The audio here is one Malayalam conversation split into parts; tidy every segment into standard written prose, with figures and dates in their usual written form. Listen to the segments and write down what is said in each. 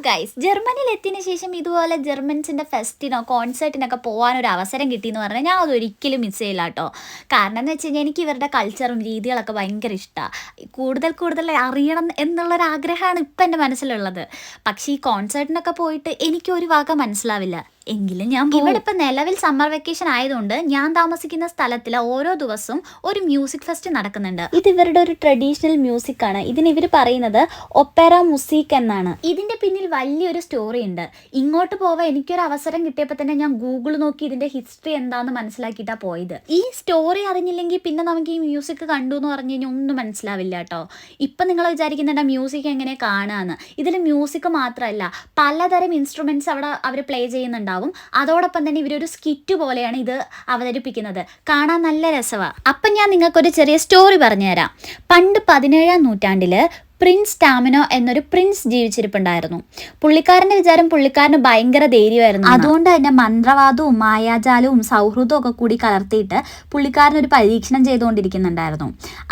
ഗൈസ്, ജർമ്മനിയിൽ എത്തിയതിനു ശേഷം ഇതുപോലെ ജർമ്മൻസിൻ്റെ ഫെസ്റ്റിനോ കോൺസേർട്ടിനൊക്കെ പോകാനൊരു അവസരം കിട്ടിയെന്ന് പറഞ്ഞാൽ ഞാൻ അതൊരിക്കലും മിസ് ചെയ്യില്ല കേട്ടോ. കാരണം എന്ന് വെച്ച് കഴിഞ്ഞാൽ എനിക്ക് ഇവരുടെ കൾച്ചറും രീതികളൊക്കെ ഭയങ്കര ഇഷ്ടമാണ്. കൂടുതൽ അറിയണം എന്നുള്ളൊരാഗ്രഹമാണ് ഇപ്പം എൻ്റെ മനസ്സിലുള്ളത്. പക്ഷേ ഈ കോൺസേർട്ടിനൊക്കെ പോയിട്ട് എനിക്കൊരു വക മനസ്സിലാവില്ല. എങ്കിലും ഞാൻ ഇവിടെ ഇപ്പം നിലവിൽ സമ്മർ വെക്കേഷൻ ആയതുകൊണ്ട് ഞാൻ താമസിക്കുന്ന സ്ഥലത്തിൽ ഓരോ ദിവസവും ഒരു മ്യൂസിക് ഫെസ്റ്റ് നടക്കുന്നുണ്ട്. ഇത് ഇവരുടെ ഒരു ട്രഡീഷണൽ മ്യൂസിക് ആണ്. ഇതിന് ഇവർ പറയുന്നത് ഒപ്പേറ മ്യൂസിക് എന്നാണ്. ഇതിന്റെ പിന്നിൽ വലിയൊരു സ്റ്റോറി ഉണ്ട്. ഇങ്ങോട്ട് പോവാൻ എനിക്കൊരു അവസരം കിട്ടിയപ്പോൾ തന്നെ ഞാൻ ഗൂഗിൾ നോക്കി ഇതിന്റെ ഹിസ്റ്ററി എന്താണെന്ന് മനസ്സിലാക്കിയിട്ടാണ് പോയത്. ഈ സ്റ്റോറി അറിഞ്ഞില്ലെങ്കിൽ പിന്നെ നമുക്ക് ഈ മ്യൂസിക് കണ്ടു എന്ന് പറഞ്ഞു കഴിഞ്ഞാൽ ഒന്നും മനസ്സിലാവില്ല കേട്ടോ. ഇപ്പം നിങ്ങൾ വിചാരിക്കുന്നുണ്ട് മ്യൂസിക് എങ്ങനെ കാണുകയെന്ന്. ഇതിൽ മ്യൂസിക് മാത്രമല്ല, പലതരം ഇൻസ്ട്രുമെന്റ്സ് അവിടെ അവർ പ്ലേ ചെയ്യുന്നുണ്ടാവും. അതോടൊപ്പം തന്നെ ഇവരൊരു സ്കിറ്റ് പോലെയാണ് ഇത് അവതരിപ്പിക്കുന്നത്. കാണാൻ നല്ല രസമാണ്. അപ്പം ഞാൻ നിങ്ങൾക്കൊരു ചെറിയ സ്റ്റോറി പറഞ്ഞുതരാം. പണ്ട് 17-ാം നൂറ്റാണ്ടിൽ പ്രിൻസ് ടാമിനോ എന്നൊരു പ്രിൻസ് ജീവിച്ചിരിപ്പുണ്ടായിരുന്നു. പുള്ളിക്കാരൻ്റെ വിചാരം പുള്ളിക്കാരന് ഭയങ്കര ധൈര്യമായിരുന്നു. അതുകൊണ്ട് തന്നെ മന്ത്രവാദവും മായാജാലവും സൗഹൃദവും ഒക്കെ കൂടി കലർത്തിയിട്ട് പുള്ളിക്കാരനൊരു പരീക്ഷണം ചെയ്തുകൊണ്ടിരിക്കുന്നുണ്ടായിരുന്നു.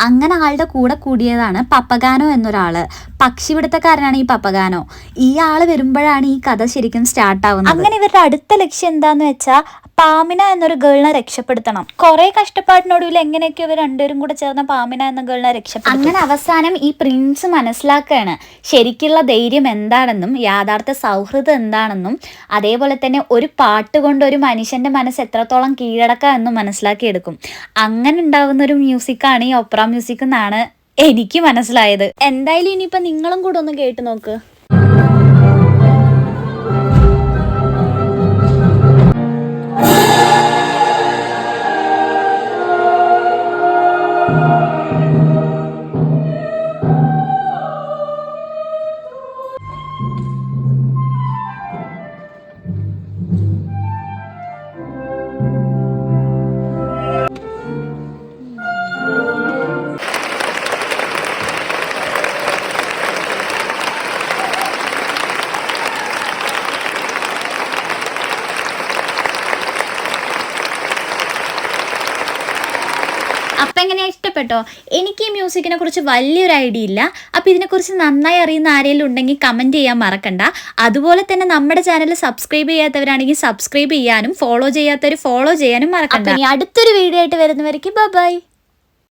അങ്ങനെ ആളുടെ കൂടെ കൂടിയതാണ് പപ്പഗാനോ എന്നൊരാൾ. പക്ഷിപിടുത്തക്കാരനാണ് ഈ പപ്പഗാനോ. ഈ ആൾ വരുമ്പോഴാണ് ഈ കഥ ശരിക്കും സ്റ്റാർട്ടാവുന്നത്. അങ്ങനെ ഇവരുടെ അടുത്ത ലക്ഷ്യം എന്താന്ന് വെച്ചാൽ പാമിന എന്നൊരു ഗേളിനെ രക്ഷപ്പെടുത്തണം. കുറെ കഷ്ടപ്പാടിനൊടുവിൽ എങ്ങനെയൊക്കെ ഇവർ രണ്ടുപേരും കൂടെ ചേർന്ന പാമിന എന്ന ഗേളിനെ രക്ഷപ്പെടുത്തും. അങ്ങനെ അവസാനം ഈ പ്രിൻസ് മനസ്സിലാക്കുകയാണ് ശരിക്കുള്ള ധൈര്യം എന്താണെന്നും യാഥാർത്ഥ സൗഹൃദം എന്താണെന്നും അതേപോലെ തന്നെ ഒരു പാട്ട് കൊണ്ട് ഒരു മനുഷ്യന്റെ മനസ്സ് എത്രത്തോളം കീഴടക്കാം എന്നും മനസ്സിലാക്കിയെടുക്കും. അങ്ങനെ ഉണ്ടാകുന്ന ഒരു മ്യൂസിക്കാണ് ഈ ഒപ്പറ മ്യൂസിക് എന്നാണ് എനിക്ക് മനസ്സിലായത്. എന്തായാലും ഇനിയിപ്പോൾ നിങ്ങളും കൂടെ ഒന്ന് കേട്ട് നോക്ക്. അപ്പം എങ്ങനെയാണ്, ഇഷ്ടപ്പെട്ടോ? എനിക്ക് ഈ മ്യൂസിക്കിനെ കുറിച്ച് വലിയൊരു ഐഡിയ ഇല്ല. അപ്പം ഇതിനെക്കുറിച്ച് നന്നായി അറിയുന്ന ആരെങ്കിലും ഉണ്ടെങ്കിൽ കമൻറ്റ് ചെയ്യാൻ മറക്കണ്ട. അതുപോലെ തന്നെ നമ്മുടെ ചാനൽ സബ്സ്ക്രൈബ് ചെയ്യാത്തവരാണെങ്കിൽ സബ്സ്ക്രൈബ് ചെയ്യാനും ഫോളോ ചെയ്യാത്തവർ ഫോളോ ചെയ്യാനും മറക്കണ്ട. ഇനി അടുത്തൊരു വീഡിയോ ആയിട്ട് വരുന്നവരേക്ക് ബൈ.